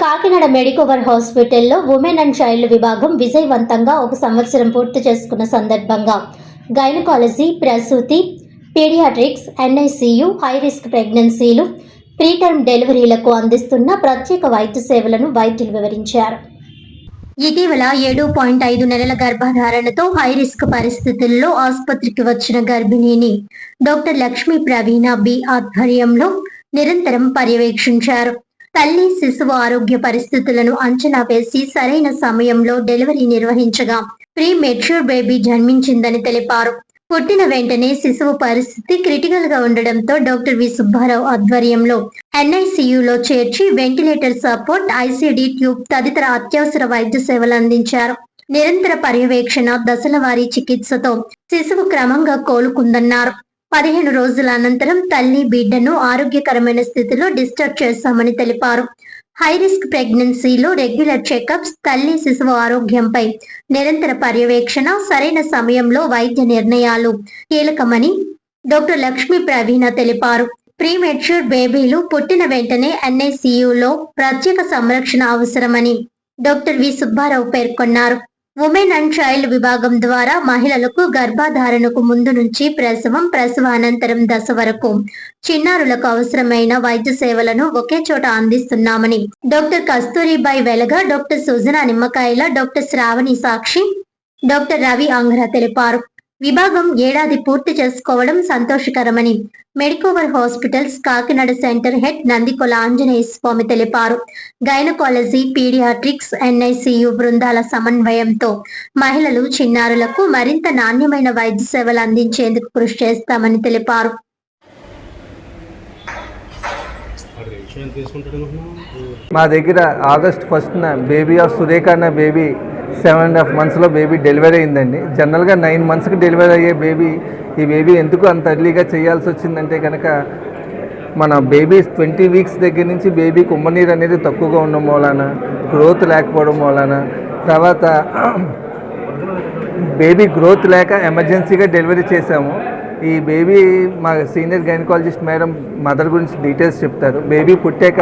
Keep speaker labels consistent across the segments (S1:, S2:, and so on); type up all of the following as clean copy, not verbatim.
S1: Kakinada Medicover హాస్పిటల్లో women and child విభాగం విజయవంతంగా 1 సంవత్సరం పూర్తి చేసుకున్న సందర్భంగా గైనకాలజీ, ప్రసూతి, పీడియాట్రిక్స్, ఎన్ఐసియు, హై రిస్క్ ప్రెగ్నెన్సీలు, ప్రీటర్మ్ డెలివరీలకు అందిస్తున్న ప్రత్యేక వైద్య సేవలను వైద్యులు వివరించారు. ఇటీవల 7.5 నెలల గర్భధారణతో హై రిస్క్ పరిస్థితుల్లో ఆసుపత్రికి వచ్చిన గర్భిణిని డాక్టర్ లక్ష్మీ ప్రవీణ బి ఆధ్వర్యంలో నిరంతరం పర్యవేక్షించారు. తల్లి శిశువు ఆరోగ్య పరిస్థితులను అంచనా వేసి సరైన సమయంలో డెలివరీ నిర్వహించగా ప్రీ మెచ్యూర్ బేబీ జన్మించిందని తెలిపారు. పుట్టిన వెంటనే శిశువు పరిస్థితి క్రిటికల్ గా ఉండడంతో డాక్టర్ వి సుబ్బారావు ఆధ్వర్యంలో ఎన్ఐసియులో చేర్చి వెంటిలేటర్ సపోర్ట్, ఐసిడి ట్యూబ్ తదితర అత్యవసర వైద్య సేవలు అందించారు. నిరంతర పర్యవేక్షణ, దశల వారీ చికిత్సతో శిశువు క్రమంగా కోలుకుందన్నారు. 15 రోజుల అనంతరం తల్లి, బిడ్డను ఆరోగ్యకరమైన స్థితిలో డిశ్చార్జ్ చేశామని తెలిపారు. హై రిస్క్ ప్రెగ్నెన్సీలో రెగ్యులర్ చెకప్స్, తల్లి శిశువు ఆరోగ్యంపై నిరంతర పర్యవేక్షణ, సరైన సమయంలో వైద్య నిర్ణయాలు కీలకమని డాక్టర్ లక్ష్మీ ప్రవీణ తెలిపారు. ప్రీమెచ్యూర్ బేబీలు పుట్టిన వెంటనే ఎన్ఐసియులో ప్రత్యేక సంరక్షణ అవసరమని డాక్టర్ వి సుబ్బారావు పేర్కొన్నారు. ఉమెన్ అండ్ చైల్డ్ విభాగం ద్వారా మహిళలకు గర్భధారణకు ముందు నుంచి ప్రసవం, ప్రసవానంతరం దశ వరకు చిన్నారులకు అవసరమైన వైద్య సేవలను ఒకే చోట అందిస్తున్నామని డాక్టర్ కస్తూరిబాయి వెలగ, doctor Sujana Nimmakayala, doctor Sravani Sakshi, doctor Ravi Angra తెలిపారు. విభాగం ఏడాది పూర్తి చేసుకోవడం సంతోషకరమని Medicover hospitals Kakinada centre head Nandikola Anjaneya Swamy తెలిపారు. గైనకాలజీ, పీడియాట్రిక్స్, ఎన్ఐసియు బృందాల సమన్వయంతో మహిళలు, చిన్నారులకు మరింత నాణ్యమైన వైద్య సేవలు అందించేందుకు కృషి చేస్తామని తెలిపారు.
S2: మా దగ్గర ఆగస్ట్ 1న బేబీ ఆఫ్ సురేఖ అన్న బేబీ 7.5 monthsలో బేబీ డెలివరీ అయిందండి. జనరల్గా 9 monthsకి డెలివరీ అయ్యే బేబీ, ఈ బేబీ ఎందుకు అంత ఎర్లీగా చేయాల్సి వచ్చిందంటే కనుక మన బేబీ 20 weeks దగ్గర నుంచి బేబీకి ఉమ్మనీరు అనేది తక్కువగా ఉండడం వలన, గ్రోత్ లేకపోవడం వలన, తర్వాత బేబీ గ్రోత్ లేక ఎమర్జెన్సీగా డెలివరీ చేసాము. ఈ బేబీ మా సీనియర్ గైనకాలజిస్ట్ మేడం మదర్ గురించి డీటెయిల్స్ చెప్తారు. బేబీ పుట్టాక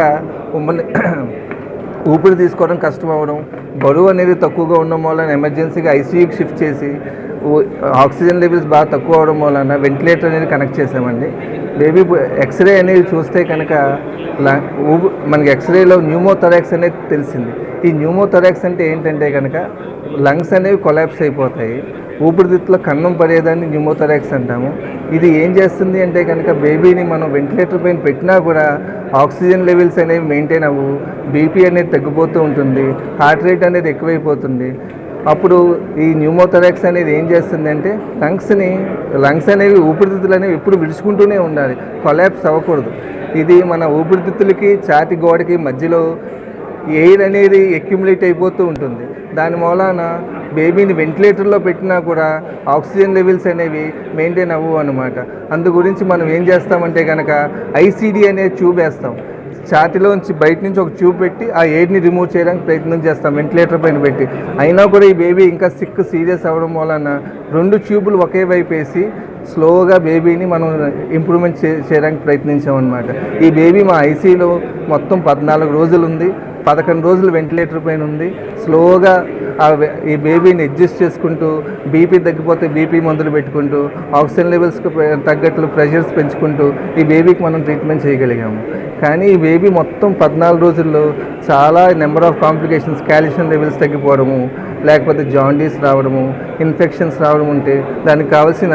S2: ఊపిరి తీసుకోవడం కష్టం అవ్వడం, బరువు అనేది తక్కువగా ఉండడం వలన ఎమర్జెన్సీగా ఐసీయూకి షిఫ్ట్ చేసి ఆక్సిజన్ లెవెల్స్ బాగా తక్కువ అవడం వలన వెంటిలేటర్ అనేది కనెక్ట్ చేసామండి. బేబీ ఎక్స్రే అనేది చూస్తే కనుక మనకి ఎక్స్రేలో న్యూమోథొరాక్స్ అనేది తెలిసింది. ఈ న్యూమోథొరాక్స్ అంటే ఏంటంటే కనుక లంగ్స్ అనేవి కొలాప్స్ అయిపోతాయి. ఊపిరితిత్తులో కన్నం పడేదాన్ని న్యూమోథొరాక్స్ అంటాము. ఇది ఏం చేస్తుంది అంటే కనుక బేబీని మనం వెంటిలేటర్ పైన పెట్టినా కూడా ఆక్సిజన్ లెవెల్స్ అనేవి మెయింటైన్ అవ్వు, బీపీ అనేది తగ్గిపోతూ ఉంటుంది, హార్ట్ రేట్ అనేది ఎక్కువైపోతుంది. అప్పుడు ఈ న్యూమోథొరాక్స్ అనేది ఏం చేస్తుంది అంటే లంగ్స్ అనేవి ఊపిరితిత్తులు అనేవి ఎప్పుడు విడుచుకుంటూనే ఉండాలి, కొలాప్స్ అవ్వకూడదు. ఇది మన ఊపిరితిత్తులకి ఛాతి గోడకి మధ్యలో ఎయిర్ అనేది అక్యుములేట్ అయిపోతూ ఉంటుంది. దాని మూలాన బేబీని వెంటిలేటర్లో పెట్టినా కూడా ఆక్సిజన్ లెవెల్స్ అనేవి మెయింటైన్ అవ్వవు అనమాట. అందు గురించి మనం ఏం చేస్తామంటే కనుక ఐసీడీ అనే ట్యూబ్ వేస్తాం. ఛాతిలోంచి బయట నుంచి ఒక ట్యూబ్ పెట్టి ఆ ఎయిర్ని రిమూవ్ చేయడానికి ప్రయత్నం చేస్తాం వెంటిలేటర్ పైన పెట్టి. అయినా కూడా ఈ బేబీ ఇంకా సీరియస్ అవ్వడం వలన 2 ట్యూబులు ఒకే వైపు వేసి స్లోగా బేబీని మనం ఇంప్రూవ్మెంట్ చేయడానికి ప్రయత్నించామన్నమాట. ఈ బేబీ మా ఐసీలో మొత్తం 14 రోజులు ఉంది. 11 రోజులు వెంటిలేటర్ పైన ఉంది. స్లోగా ఈ బేబీని అడ్జస్ట్ చేసుకుంటూ, బీపీ తగ్గిపోతే బీపీ మందులు పెట్టుకుంటూ, ఆక్సిజన్ లెవెల్స్కి తగ్గట్లు ప్రెషర్స్ పెంచుకుంటూ ఈ బేబీకి మనం ట్రీట్మెంట్ చేయగలిగాము. కానీ ఈ బేబీ మొత్తం 14 రోజుల్లో చాలా number of complications, calcium levels తగ్గిపోవడము, లేకపోతే జాండీస్ రావడము, ఇన్ఫెక్షన్స్ రావడం ఉంటే దానికి కావాల్సిన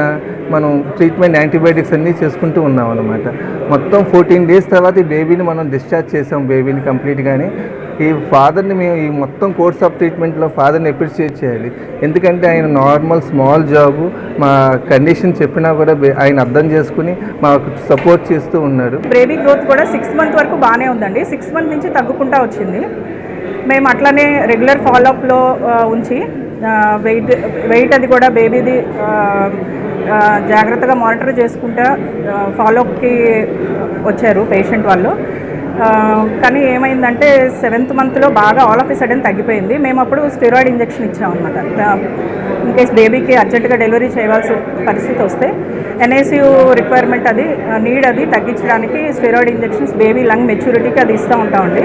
S2: మనం ట్రీట్మెంట్, యాంటీబయాటిక్స్ అన్నీ చేసుకుంటూ ఉన్నాం అన్నమాట. మొత్తం 14 days తర్వాత ఈ బేబీని మనం డిశ్చార్జ్ చేసాం, బేబీని కంప్లీట్గానే. ఈ ఫాదర్ని మేము ఈ మొత్తం కోర్స్ ఆఫ్ ట్రీట్మెంట్లో ఫాదర్ని అప్రిషియేట్ చేయాలి. ఎందుకంటే ఆయన నార్మల్ స్మాల్ జాబు, మా కండిషన్ చెప్పినా కూడా ఆయన అర్థం చేసుకుని మాకు సపోర్ట్ చేస్తూ ఉన్నాడు.
S3: బేబీ గ్రోత్ కూడా 6 months వరకు బాగానే ఉందండి. 6 months నుంచి తగ్గుకుంటా వచ్చింది. మేము అట్లానే రెగ్యులర్ ఫాలోఅప్లో ఉంచి వెయిట్ అది కూడా బేబీది జాగ్రత్తగా మానిటర్ చేసుకుంటా ఫాలోఅప్కి వచ్చారు పేషెంట్ వాళ్ళు. కానీ ఏమైందంటే 7th monthలో బాగా ఆల్ ఆఫ్ ఎ సడన్ తగ్గిపోయింది. మేము అప్పుడు స్టెరాయిడ్ ఇంజెక్షన్ ఇచ్చామన్నమాట. ఇన్ కేస్ బేబీకి అర్జెంటుగా డెలివరీ చేయవలసిన పరిస్థితి వస్తే ఎన్ఐసియు రిక్వైర్మెంట్ అది నీడ్ అది తగ్గించడానికి స్టెరాయిడ్ ఇంజెక్షన్స్ బేబీ లంగ్ మెచ్యూరిటీకి అది ఇస్తూ ఉంటామండి.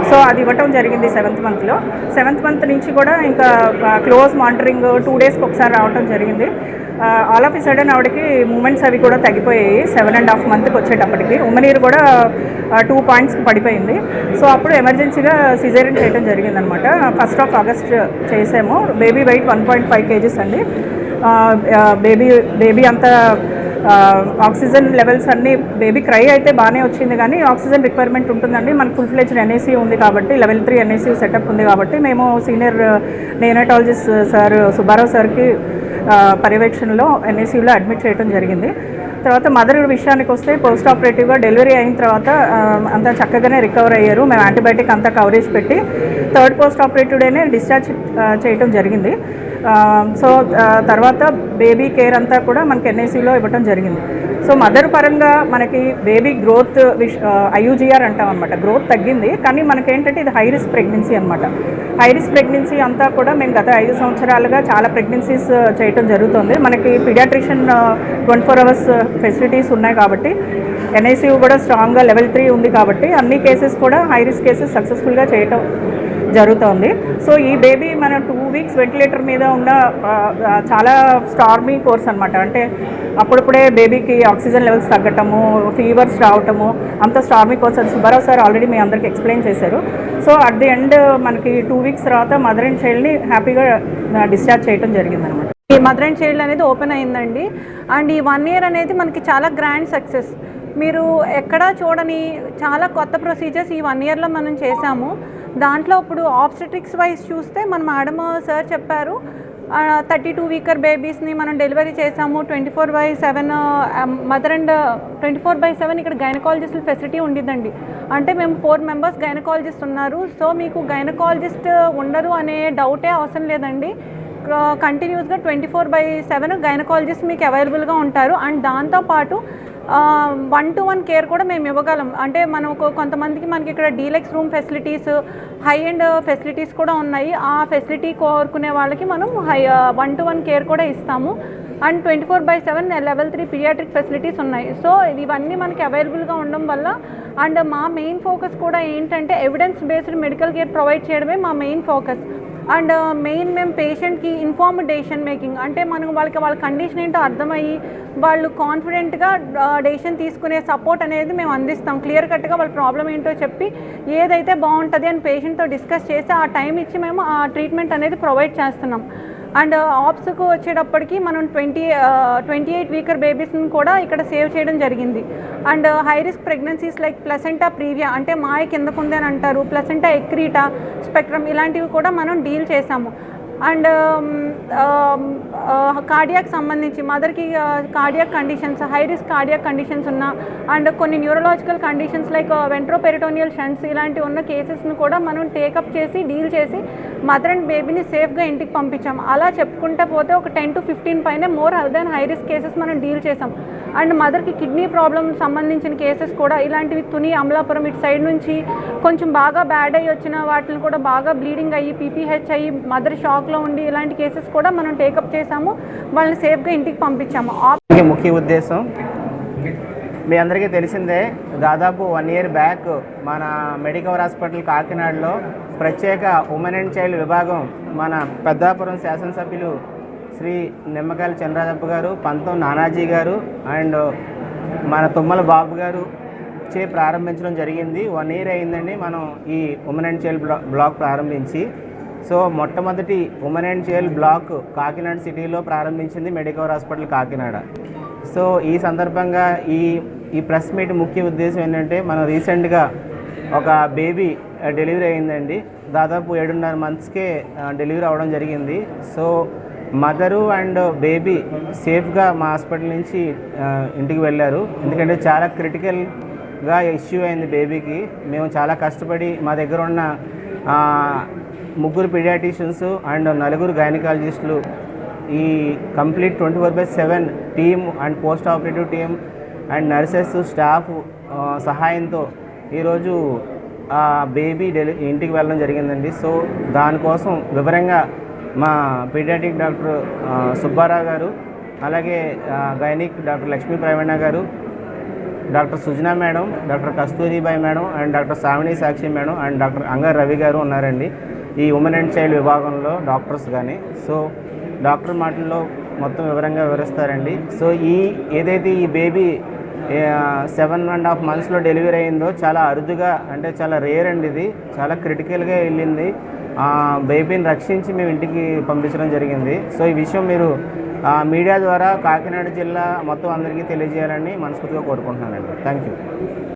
S3: సో అది ఇవ్వటం జరిగింది 7th మంత్లో. 7th మంత్ నుంచి కూడా ఇంకా క్లోజ్ మానిటరింగ్ 2 డేస్కి ఒకసారి రావటం జరిగింది. ఆల్ ఆఫ్ ఎ సడన్ ఆవిడకి మూమెంట్స్ అవి కూడా తగ్గిపోయాయి. 7.5 మంత్కి వచ్చేటప్పటికి ఉమ్మనీరు కూడా 2 పాయింట్స్కి పడిపోయింది. సో అప్పుడు ఎమర్జెన్సీగా సిజేరియన్ చేయడం జరిగిందనమాట. 1st ఆగస్ట్ చేసాము. బేబీ వెయిట్ 1.5 kgs అండి. బేబీ అంతా ఆక్సిజన్ లెవెల్స్ అన్నీ బేబీ క్రై అయితే బాగానే వచ్చింది, కానీ ఆక్సిజన్ రిక్వైర్మెంట్ ఉంటుందండి. మనకు ఫుల్ ఫ్లెడ్జ్డ్ ఎన్ఐసీ ఉంది కాబట్టి, లెవెల్ 3 ఎన్ఐసీ సెటప్ ఉంది కాబట్టి మేము సీనియర్ నియోనటాలజిస్ట్ సార్ సుబ్బారావు సార్కి పర్యవేక్షణలో ఎన్ఐసీలో అడ్మిట్ చేయడం జరిగింది. తర్వాత మదర్ విషయానికి వస్తే పోస్ట్ ఆపరేటివ్గా డెలివరీ అయిన తర్వాత అంతా చక్కగానే రికవర్ అయ్యారు. మేము యాంటీబయాటిక్ అంతా కవరేజ్ పెట్టి 3rd పోస్ట్ ఆపరేటివ్ డేనే డిశ్చార్జ్ చేయడం జరిగింది. సో తర్వాత బేబీ కేర్ అంతా కూడా మనకి ఎన్ఐసీలో ఇవ్వటం జరిగింది. సో మదర్ పరంగా మనకి బేబీ గ్రోత్ ఐయూజీఆర్ అంటాం అనమాట. గ్రోత్ తగ్గింది, కానీ మనకేంటంటే ఇది హై రిస్క్ ప్రెగ్నెన్సీ అనమాట. హై రిస్క్ ప్రెగ్నెన్సీ అంతా కూడా మేము గత 5 సంవత్సరాలుగా చాలా ప్రెగ్నెన్సీస్ చేయటం జరుగుతుంది. మనకి పీడియాట్రిషియన్ 24 hours ఫెసిలిటీస్ ఉన్నాయి కాబట్టి, ఎన్ఐసీయూ కూడా స్ట్రాంగ్గా లెవెల్ 3 ఉంది కాబట్టి అన్ని కేసెస్ కూడా హై రిస్క్ కేసెస్ సక్సెస్ఫుల్గా చేయటం జరుగుతోంది. సో ఈ బేబీ మన 2 weeks వెంటిలేటర్ మీద ఉన్న చాలా స్టార్మీ కోర్స్ అనమాట. అంటే అప్పుడప్పుడే బేబీకి ఆక్సిజన్ లెవెల్స్ తగ్గటము, ఫీవర్స్ రావటము, అంత స్టార్మీ కోర్స్ అని సుబ్బారావు సార్ ఆల్రెడీ మీ అందరికి ఎక్స్ప్లెయిన్ చేశారు. సో అట్ ది ఎండ్ మనకి 2 weeks తర్వాత మదర్ అండ్ చైల్డ్ని హ్యాపీగా డిశ్చార్జ్ చేయడం జరిగిందనమాట.
S4: ఈ మదర్ అండ్ చైల్డ్ అనేది ఓపెన్ అయిందండి. అండ్ ఈ 1 year అనేది మనకి చాలా గ్రాండ్ సక్సెస్. మీరు ఎక్కడా చూడని చాలా కొత్త ప్రొసీజర్స్ ఈ 1 yearలో మనం చేసాము. దాంట్లో ఇప్పుడు ఆబ్స్టెట్రిక్స్ వైజ్ చూస్తే మన మేడం సార్ చెప్పారు 32 weeker బేబీస్ని మనం డెలివరీ చేసాము. 24/7 మదర్ అండ్ 24/7 ఇక్కడ గైనకాలజిస్ట్ ఫెసిలిటీ ఉండిద్దండి. అంటే మేము 4 members గైనకాలజిస్ట్ ఉన్నారు. సో మీకు గైనకాలజిస్ట్ ఉండరు అనే డౌటే అవసరం లేదండి. కంటిన్యూస్గా 24/7 గైనకాలజిస్ట్ మీకు అవైలబుల్గా ఉంటారు. అండ్ దాంతోపాటు 1-to-1 కేర్ కూడా మేము ఇవ్వగలం. అంటే మనం కొంతమందికి మనకి ఇక్కడ deluxe room facilities, high and facilities కూడా ఉన్నాయి. ఆ ఫెసిలిటీ కోరుకునే వాళ్ళకి మనం 1-to-1 కేర్ కూడా ఇస్తాము. అండ్ 24/7 లెవెల్ 3 పీడియాట్రిక్ ఫెసిలిటీస్ ఉన్నాయి. సో ఇవన్నీ మనకి అవైలబుల్గా ఉండడం వల్ల, అండ్ మా మెయిన్ ఫోకస్ కూడా ఏంటంటే evidence based medical care provide చేయడమే మా మెయిన్ ఫోకస్. అండ్ మేము పేషెంట్కి ఇన్ఫార్మ్డ్ డెసిషన్ మేకింగ్, అంటే మనం వాళ్ళ కండిషన్ ఏంటో అర్థమయ్యి వాళ్ళు కాన్ఫిడెంట్గా డెసిషన్ తీసుకునే సపోర్ట్ అనేది మేము అందిస్తాం. క్లియర్ కట్గా వాళ్ళ ప్రాబ్లం ఏంటో చెప్పి ఏదైతే బాగుంటుంది అని పేషెంట్తో డిస్కస్ చేసి ఆ టైం ఇచ్చి మేము ఆ ట్రీట్మెంట్ అనేది ప్రొవైడ్ చేస్తున్నాం. అండ్ ఆప్స్కు వచ్చేటప్పటికి మనం 28 weeker బేబీస్ని కూడా ఇక్కడ సేవ్ చేయడం జరిగింది. And high risk pregnancies like placenta previa, అంటే మాయ కిందకుంది అని అంటారు, ప్లసెంటా ఎక్రీటా, స్పెక్ట్రమ్, ఇలాంటివి కూడా మనం డీల్ చేసాము. అండ్ కార్డియాక్ సంబంధించి మదర్కి cardiac conditions, high risk cardiac conditions ఉన్న, అండ్ కొన్ని న్యూరలాజికల్ కండిషన్స్ లైక్ వెంట్రోపెరిటోనియల్ షంట్స్ ఇలాంటివి ఉన్న కేసెస్ని కూడా మనం టేకప్ చేసి డీల్ చేసి మదర్ అండ్ బేబీని సేఫ్గా ఇంటికి పంపించాం. అలా చెప్పుకుంటూ పోతే ఒక 10 to 15 పైనే more than high risk cases మనం డీల్ చేసాం. అండ్ మదర్కి కిడ్నీ ప్రాబ్లమ్ సంబంధించిన కేసెస్ కూడా ఇలాంటివి తుని, అమలాపురం ఇటు సైడ్ నుంచి కొంచెం బాగా బ్యాడ్ అయ్యి వచ్చిన వాటిని కూడా బాగా బ్లీడింగ్ అయ్యి పీపీహెచ్ అయ్యి మదర్ షాక్లో ఉండి ఇలాంటి కేసెస్ కూడా మనం టేకప్ చేసాము. వాళ్ళని సేఫ్గా ఇంటికి పంపించాము.
S5: ముఖ్య ఉద్దేశం మీ అందరికీ తెలిసిందే, దాదాపు 1 year బ్యాక్ మన మెడికవర్ హాస్పిటల్ కాకినాడలో ప్రత్యేక ఉమెన్ అండ్ చైల్డ్ విభాగం మన పెద్దాపురం శాసనసభ్యులు శ్రీ నిమ్మకాయల చంద్రరాజప్ప గారు, పంతం నానాజీ గారు అండ్ మన తుమ్మల బాబు గారు చే ప్రారంభించడం జరిగింది. 1 year అయిందండి మనం ఈ ఉమెన్ అండ్ చైల్డ్ బ్లాక్ ప్రారంభించి. సో మొట్టమొదటి women and child block Kakinada సిటీలో ప్రారంభించింది మెడికవర్ హాస్పిటల్ కాకినాడ. సో ఈ సందర్భంగా ఈ ప్రెస్ మీట్ ముఖ్య ఉద్దేశం ఏంటంటే, మనం రీసెంట్గా ఒక బేబీ డెలివరీ అయిందండి. దాదాపు 7.5 monthsకే డెలివరీ అవ్వడం జరిగింది. సో మదరు అండ్ బేబీ సేఫ్గా మా హాస్పిటల్ నుంచి ఇంటికి వెళ్ళారు. ఎందుకంటే చాలా క్రిటికల్గా ఇష్యూ అయింది బేబీకి. మేము చాలా కష్టపడి మా దగ్గర ఉన్న 3 పీడియాట్రిషియన్స్ అండ్ 4 గైనకాలజిస్టులు ఈ complete 24/7 team and post operative team and nurses staff సహాయంతో ఈరోజు బేబీ ఇంటికి వెళ్ళడం జరిగిందండి. సో దానికోసం వివరంగా మా పీడియాట్రిక్ డాక్టర్ సుబ్బారావు గారు అలాగే గైనిక్ డాక్టర్ లక్ష్మీ ప్రవీణ గారు, doctor Sujana madam, doctor Kasturibai madam and doctor Samini Sakshi madam and doctor Angar Ravi గారు ఉన్నారండి ఈ ఉమెన్ అండ్ చైల్డ్ విభాగంలో డాక్టర్స్ కానీ. సో డాక్టర్ మాటల్లో మొత్తం వివరంగా వివరిస్తారండి. సో ఏదైతే ఈ బేబీ 7.5 monthsలో డెలివరీ అయిందో చాలా అరుదుగా, అంటే చాలా రేర్ అండి, ఇది చాలా క్రిటికల్గా వెళ్ళింది. బేబీని రక్షించి మేము ఇంటికి పంపించడం జరిగింది. సో ఈ విషయం మీరు మీడియా ద్వారా కాకినాడ జిల్లా మొత్తం అందరికీ తెలియజేయాలని మనస్ఫూర్తిగా కోరుకుంటున్నానండి. Thank you.